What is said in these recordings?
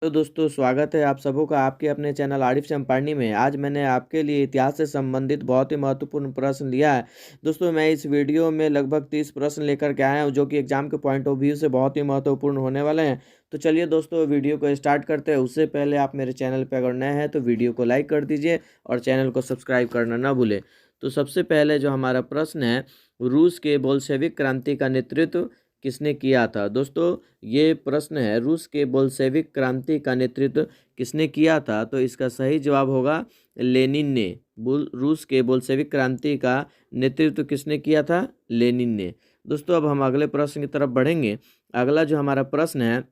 तो दोस्तों स्वागत है आप सबों का आपके अपने चैनल आरिफ चंपारनी में। आज मैंने आपके लिए इतिहास से संबंधित बहुत ही महत्वपूर्ण प्रश्न लिया है। दोस्तों मैं इस वीडियो में लगभग 30 प्रश्न लेकर के आया हूं जो कि एग्जाम के पॉइंट ऑफ व्यू से बहुत ही महत्वपूर्ण होने वाले हैं। तो चलिए दोस्तों वीडियो को स्टार्ट करते हैं। उससे पहले आप मेरे चैनल पर अगर नए हैं तो वीडियो को लाइक कर दीजिए और चैनल को सब्सक्राइब करना ना भूलें। तो सबसे पहले जो हमारा प्रश्न है, रूस के बोल्शेविक क्रांति का नेतृत्व किसने किया था। दोस्तों ये प्रश्न है, रूस के बोल्शेविक क्रांति का नेतृत्व किसने किया था, तो इसका सही जवाब होगा लेनिन ने। रूस के बोल्शेविक क्रांति का नेतृत्व किसने किया था, लेनिन ने। दोस्तों अब हम अगले प्रश्न की तरफ बढ़ेंगे। अगला जो हमारा प्रश्न है,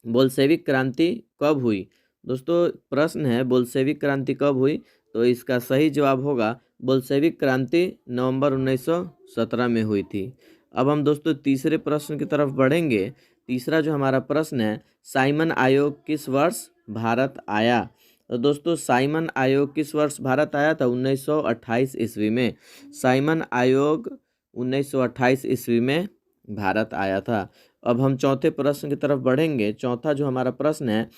बोल्शेविक क्रांति कब हुई। दोस्तों प्रश्न है बोल्शेविक क्रांति कब हुई, तो इसका सही जवाब होगा बोल्शेविक क्रांति नवंबर 1917 में हुई थी। अब हम दोस्तों तीसरे प्रश्न की तरफ बढ़ेंगे। तीसरा जो हमारा प्रश्न है, साइमन आयोग किस वर्ष भारत आया। तो दोस्तों साइमन आयोग किस वर्ष भारत आया था, 1928 ईस्वी में। साइमन आयोग 1928 ईस्वी में भारत आया था। अब हम चौथे प्रश्न की तरफ बढ़ेंगे। चौथा जो हमारा प्रश्न है,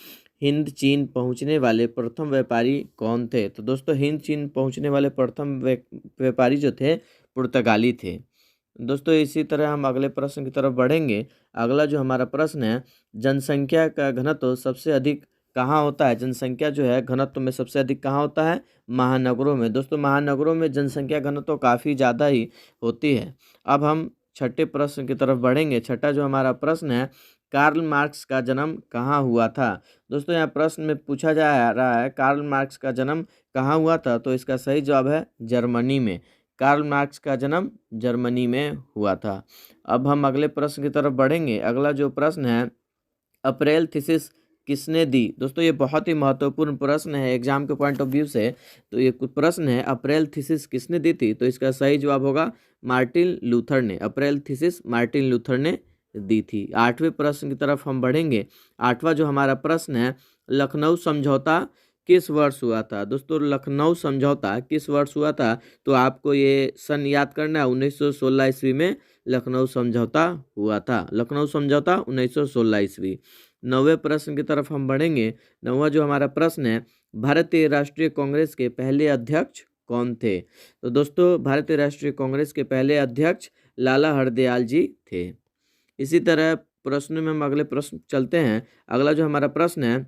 हिंद चीन पहुंचने वाले प्रथम व्यापारी कौन थे। तो दोस्तों हिंद चीन पहुंचने वाले प्रथम व्यापारी जो थे पुर्तगाली थे। दोस्तों इसी तरह हम अगले प्रश्न की तरफ बढ़ेंगे। अगला जो हमारा प्रश्न है, जनसंख्या का घनत्व सबसे अधिक कहाँ होता है। जनसंख्या जो है घनत्व में सबसे अधिक कहाँ होता है, महानगरों में। दोस्तों महानगरों में जनसंख्या घनत्व काफ़ी ज़्यादा ही होती है। अब हम छठे प्रश्न की तरफ बढ़ेंगे। छठा जो हमारा प्रश्न है, कार्ल मार्क्स का जन्म कहाँ हुआ था। दोस्तों यहाँ प्रश्न में पूछा जा रहा है कार्ल मार्क्स का जन्म कहाँ हुआ था, तो इसका सही जवाब है जर्मनी में। कार्ल मार्क्स का जन्म जर्मनी में हुआ था। अब हम अगले प्रश्न की तरफ बढ़ेंगे। अगला जो प्रश्न है, अप्रैल थीसिस किसने दी। दोस्तों ये बहुत ही महत्वपूर्ण प्रश्न है एग्जाम के पॉइंट ऑफ व्यू से। तो ये प्रश्न है, अप्रैल थीसिस किसने दी थी, तो इसका सही जवाब होगा मार्टिन लूथर ने। अप्रैल थीसिस मार्टिन लूथर ने दी थी। आठवें प्रश्न की तरफ हम बढ़ेंगे। आठवां जो हमारा प्रश्न है, लखनऊ समझौता किस वर्ष हुआ था। दोस्तों लखनऊ समझौता किस वर्ष हुआ था, तो आपको ये सन याद करना है। 1916 ईस्वी में लखनऊ समझौता हुआ था। लखनऊ समझौता 1916 ईस्वी। नौवें प्रश्न की तरफ हम बढ़ेंगे। नौवां जो हमारा प्रश्न है, भारतीय राष्ट्रीय कांग्रेस के पहले अध्यक्ष कौन थे। तो दोस्तों भारतीय राष्ट्रीय कांग्रेस के पहले अध्यक्ष लाला हरदयाल जी थे। इसी तरह प्रश्नों में हम अगले प्रश्न चलते हैं। अगला जो हमारा प्रश्न है,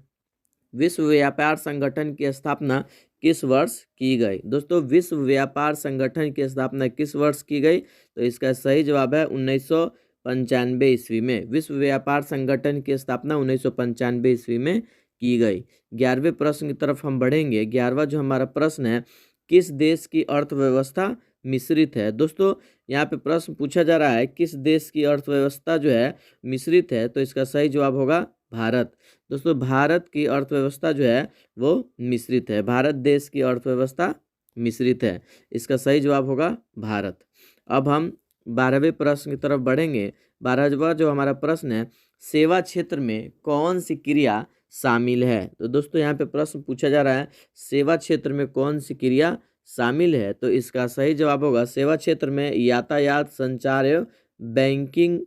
विश्व व्यापार संगठन की स्थापना किस वर्ष की गई। दोस्तों विश्व व्यापार संगठन की स्थापना किस वर्ष की गई, तो इसका सही जवाब है 1995 ईस्वी में। विश्व व्यापार संगठन की स्थापना 1995 ईस्वी में की गई। 11वें प्रश्न की तरफ हम बढ़ेंगे। 11वां जो हमारा प्रश्न है, किस देश की अर्थव्यवस्था मिश्रित है। दोस्तों यहाँ पे प्रश्न पूछा जा रहा है किस देश की अर्थव्यवस्था जो है मिश्रित है, तो इसका सही जवाब होगा भारत। दोस्तों भारत की अर्थव्यवस्था जो है वो मिश्रित है। भारत देश की अर्थव्यवस्था मिश्रित है, इसका सही जवाब होगा भारत। अब हम 12वें प्रश्न की तरफ बढ़ेंगे। 12वां जो हमारा प्रश्न है, सेवा क्षेत्र में कौन सी क्रिया शामिल है। तो दोस्तों यहाँ पे प्रश्न पूछा जा रहा है सेवा क्षेत्र में कौन सी क्रिया शामिल है, तो इसका सही जवाब होगा सेवा क्षेत्र में यातायात, संचार एवं बैंकिंग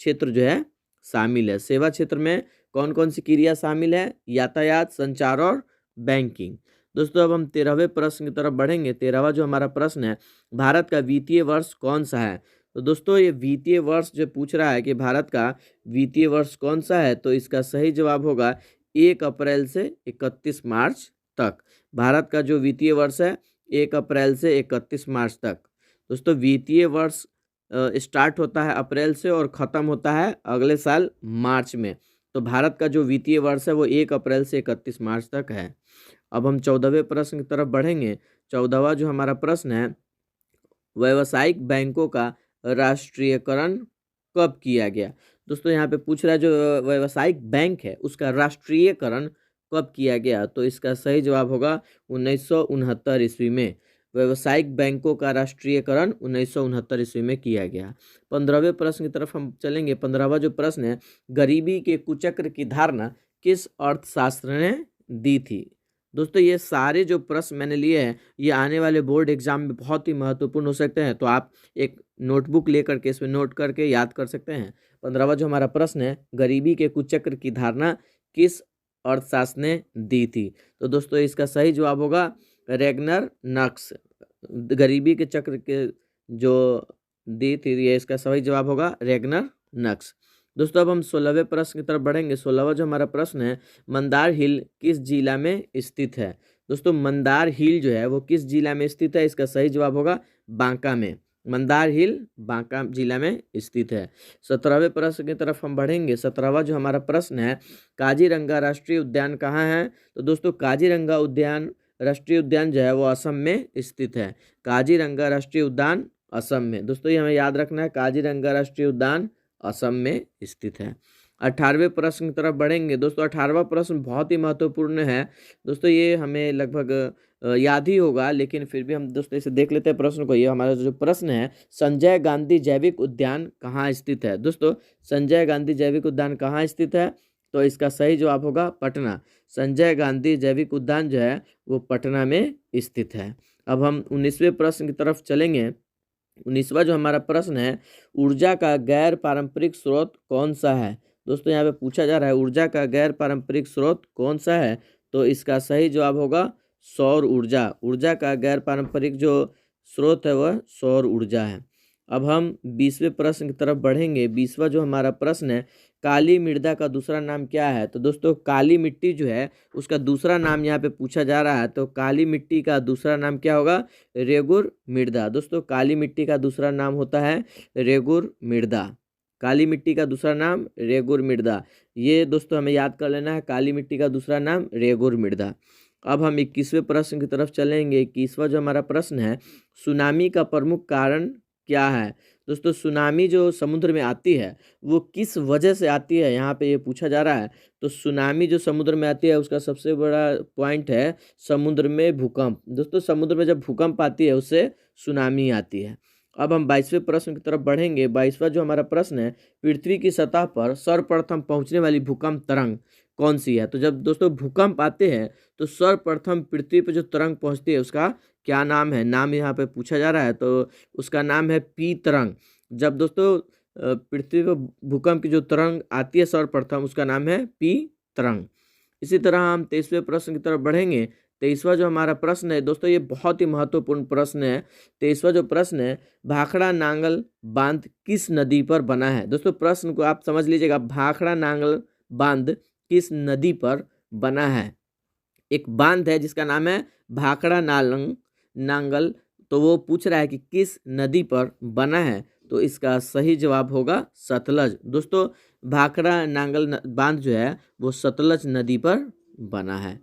क्षेत्र जो है शामिल है। सेवा क्षेत्र में कौन कौन सी क्रिया शामिल है, यातायात, संचार और बैंकिंग। दोस्तों अब हम 13वें प्रश्न की तरफ बढ़ेंगे। 13वां जो हमारा प्रश्न है, भारत का वित्तीय वर्ष कौन सा है। तो दोस्तों ये वित्तीय वर्ष जो पूछ रहा है कि भारत का वित्तीय वर्ष कौन सा है, तो इसका सही जवाब होगा 1 अप्रैल से 31 मार्च तक। भारत का जो वित्तीय वर्ष है 1 अप्रैल से 31 मार्च तक। दोस्तों वित्तीय वर्ष स्टार्ट होता है अप्रैल से और ख़त्म होता है अगले साल मार्च में। तो भारत का जो वित्तीय वर्ष है वो 1 अप्रैल से 31 मार्च तक है। अब हम 14वें प्रश्न की तरफ बढ़ेंगे। 14वां जो हमारा प्रश्न है, व्यावसायिक बैंकों का राष्ट्रीयकरण कब किया गया। दोस्तों यहाँ पे पूछ रहा है जो व्यावसायिक बैंक है उसका राष्ट्रीयकरण कब किया गया, तो इसका सही जवाब होगा 1969 ईस्वी में। व्यावसायिक बैंकों का राष्ट्रीयकरण 1969 ईस्वी में किया गया। 15वें प्रश्न की तरफ हम चलेंगे। 15वां जो प्रश्न है, गरीबी के कुचक्र की धारणा किस अर्थशास्त्र ने दी थी। दोस्तों ये सारे जो प्रश्न मैंने लिए हैं ये आने वाले बोर्ड एग्जाम में बहुत ही महत्वपूर्ण हो सकते हैं, तो आप एक नोटबुक लेकर के इसमें नोट करके याद कर सकते हैं। 15वां जो हमारा प्रश्न है, गरीबी के कुचक्र की धारणा किस अर्थशास्त्र दी थी। तो दोस्तों इसका सही जवाब होगा रेगनर नक्स, गरीबी के चक्र के जो दी थी, ये इसका सही जवाब होगा रेगनर नक्स। दोस्तों अब हम 16वें प्रश्न की तरफ बढ़ेंगे। 16वां जो हमारा प्रश्न है, मंदार हिल किस जिला में स्थित है। दोस्तों मंदार हिल जो है वो किस जिला में स्थित है, इसका सही जवाब होगा बांका में। मंदार हिल बांका जिला में स्थित है। 17वें प्रश्न की तरफ हम बढ़ेंगे। 17वां जो हमारा प्रश्न है, काजीरंगा राष्ट्रीय उद्यान कहाँ है। तो दोस्तों काजीरंगा उद्यान राष्ट्रीय उद्यान जो है वो असम में स्थित है। काजीरंगा राष्ट्रीय उद्यान असम में। दोस्तों ये हमें याद रखना है, काजीरंगा राष्ट्रीय उद्यान असम में स्थित है। 18वें प्रश्न की तरफ बढ़ेंगे। दोस्तों 18वां प्रश्न बहुत ही महत्वपूर्ण है। दोस्तों ये हमें लगभग याद ही होगा, लेकिन फिर भी हम दोस्तों इसे देख लेते हैं प्रश्न को। ये हमारा जो प्रश्न है, संजय गांधी जैविक उद्यान कहाँ स्थित है। दोस्तों संजय गांधी जैविक उद्यान कहाँ स्थित है, तो इसका सही जवाब होगा पटना। संजय गांधी जैविक उद्यान जो है वो पटना में स्थित है। अब हम 19वें प्रश्न की तरफ चलेंगे। 19वां जो हमारा प्रश्न है, ऊर्जा का गैर पारंपरिक स्रोत कौन सा है। दोस्तों यहाँ पे पूछा जा रहा है ऊर्जा का गैर पारंपरिक स्रोत कौन सा है, तो इसका सही जवाब होगा सौर ऊर्जा। ऊर्जा का गैर पारंपरिक जो स्रोत है वह सौर ऊर्जा है। अब हम 20वें प्रश्न की तरफ बढ़ेंगे। 20वां जो हमारा प्रश्न है, काली मृदा का दूसरा नाम क्या है। तो दोस्तों काली मिट्टी जो है उसका दूसरा नाम यहाँ पे पूछा जा रहा है। तो काली मिट्टी का दूसरा नाम क्या होगा, रेगुर मृदा। दोस्तों काली मिट्टी का दूसरा नाम होता है रेगुर मृदा। काली मिट्टी का दूसरा नाम रेगुर मृदा, ये दोस्तों हमें याद कर लेना है, काली मिट्टी का दूसरा नाम रेगुर मृदा। अब हम 21वें प्रश्न की तरफ चलेंगे। 21वां जो हमारा प्रश्न है, सुनामी का प्रमुख कारण क्या है। दोस्तों सुनामी जो समुद्र में आती है वो किस वजह से आती है, यहाँ पे ये पूछा जा रहा है। तो सुनामी जो समुद्र में आती है उसका सबसे बड़ा पॉइंट है समुद्र में भूकंप। दोस्तों समुद्र में जब भूकंप आती है उससे सुनामी आती है। अब हम 22वें प्रश्न की तरफ बढ़ेंगे। 22वां जो हमारा प्रश्न है, पृथ्वी की सतह पर सर्वप्रथम पहुंचने वाली भूकंप तरंग कौन सी है। तो जब दोस्तों भूकंप आते हैं तो सर्वप्रथम पृथ्वी पर जो तरंग पहुंचती है उसका क्या नाम है, नाम यहाँ पे पूछा जा रहा है। तो उसका नाम है पी तरंग। जब दोस्तों पृथ्वी पर भूकंप की जो तरंग आती है सर्वप्रथम, उसका नाम है पी तरंग। इसी तरह हम 23वें प्रश्न की तरफ बढ़ेंगे। 23वां जो हमारा प्रश्न है दोस्तों, ये बहुत ही महत्वपूर्ण प्रश्न है। 23वां जो प्रश्न है, भाखड़ा नांगल बांध किस नदी पर बना है। दोस्तों प्रश्न को आप समझ लीजिएगा, भाखड़ा नांगल बांध किस नदी पर बना है। एक बांध है जिसका नाम है भाखड़ा नांगल, तो वो पूछ रहा है कि किस नदी पर बना है, तो इसका सही जवाब होगा सतलज। दोस्तों भाखड़ा नांगल बांध जो है वो सतलज नदी पर बना है।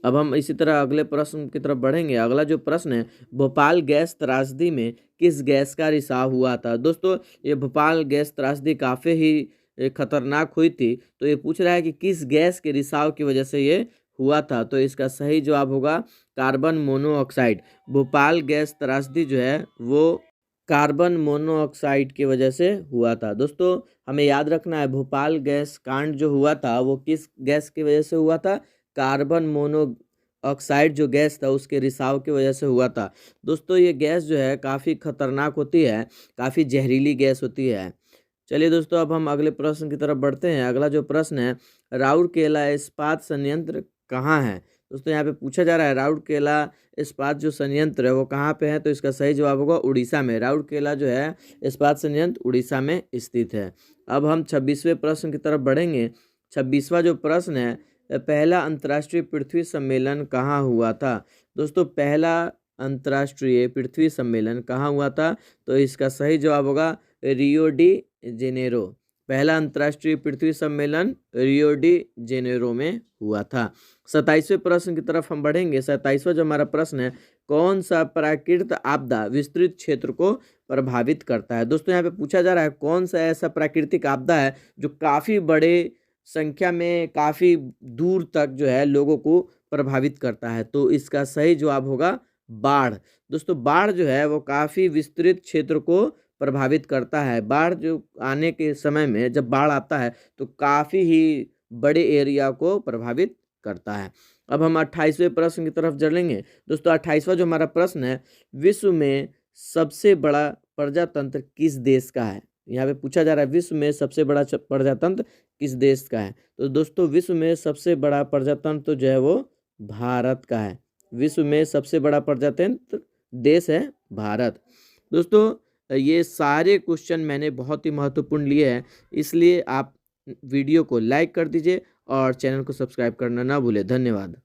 अब हम इसी तरह अगले प्रश्न की तरफ बढ़ेंगे। अगला जो प्रश्न है, भोपाल गैस त्रासदी में किस गैस का रिसाव हुआ था। दोस्तों ये भोपाल गैस त्रासदी काफ़ी ही खतरनाक हुई थी, तो ये पूछ रहा है कि किस गैस के रिसाव की वजह से ये हुआ था, तो इसका सही जवाब होगा कार्बन मोनोऑक्साइड। भोपाल गैस त्रासदी जो है वो कार्बन मोनोऑक्साइड की वजह से हुआ था। दोस्तों हमें याद रखना है, भोपाल गैस कांड जो हुआ था वो किस गैस की वजह से हुआ था, कार्बन मोनोऑक्साइड जो गैस था उसके रिसाव की वजह से हुआ था। दोस्तों ये गैस जो है काफ़ी खतरनाक होती है, काफ़ी जहरीली गैस होती है। चलिए दोस्तों अब हम अगले प्रश्न की तरफ बढ़ते हैं। अगला जो प्रश्न है, राउरकेला इस्पात संयंत्र कहाँ है। दोस्तों यहाँ पे पूछा जा रहा है राउरकेला इस्पात जो संयंत्र है वो कहाँ पे है, तो इसका सही जवाब होगा उड़ीसा में। राउरकेला जो है इस्पात संयंत्र उड़ीसा में स्थित है। अब हम 26वें प्रश्न की तरफ बढ़ेंगे। 26वां जो प्रश्न है, पहला अंतर्राष्ट्रीय पृथ्वी सम्मेलन कहाँ हुआ था। दोस्तों पहला अंतर्राष्ट्रीय पृथ्वी सम्मेलन कहाँ हुआ था, तो इसका सही जवाब होगा रियो डी जेनेरो। पहला अंतर्राष्ट्रीय पृथ्वी सम्मेलन रियो डी जेनेरो में हुआ था। 27वें प्रश्न की तरफ हम बढ़ेंगे। 27वां जो हमारा प्रश्न है, कौन सा प्राकृतिक आपदा विस्तृत क्षेत्र को प्रभावित करता है। दोस्तों यहाँ पे पूछा जा रहा है कौन सा ऐसा प्राकृतिक आपदा है जो काफ़ी बड़े संख्या में काफ़ी दूर तक जो है लोगों को प्रभावित करता है, तो इसका सही जवाब होगा बाढ़। दोस्तों बाढ़ जो है वो काफ़ी विस्तृत क्षेत्र को प्रभावित करता है। बाढ़ जो आने के समय में जब बाढ़ आता है तो काफ़ी ही बड़े एरिया को प्रभावित करता है। अब हम 28वें प्रश्न की तरफ चलेंगे। दोस्तों 28वां जो हमारा प्रश्न है, विश्व में सबसे बड़ा प्रजातंत्र किस देश का है। यहाँ पे पूछा जा रहा है विश्व में सबसे बड़ा प्रजातंत्र किस देश का है? तो दोस्तों विश्व में सबसे बड़ा प्रजातंत्र जो है वो भारत का है। विश्व में सबसे बड़ा प्रजातंत्र देश है भारत। दोस्तों ये सारे क्वेश्चन मैंने बहुत ही महत्वपूर्ण लिए हैं, इसलिए आप वीडियो को लाइक कर दीजिए और चैनल को सब्सक्राइब करना ना भूलें। धन्यवाद।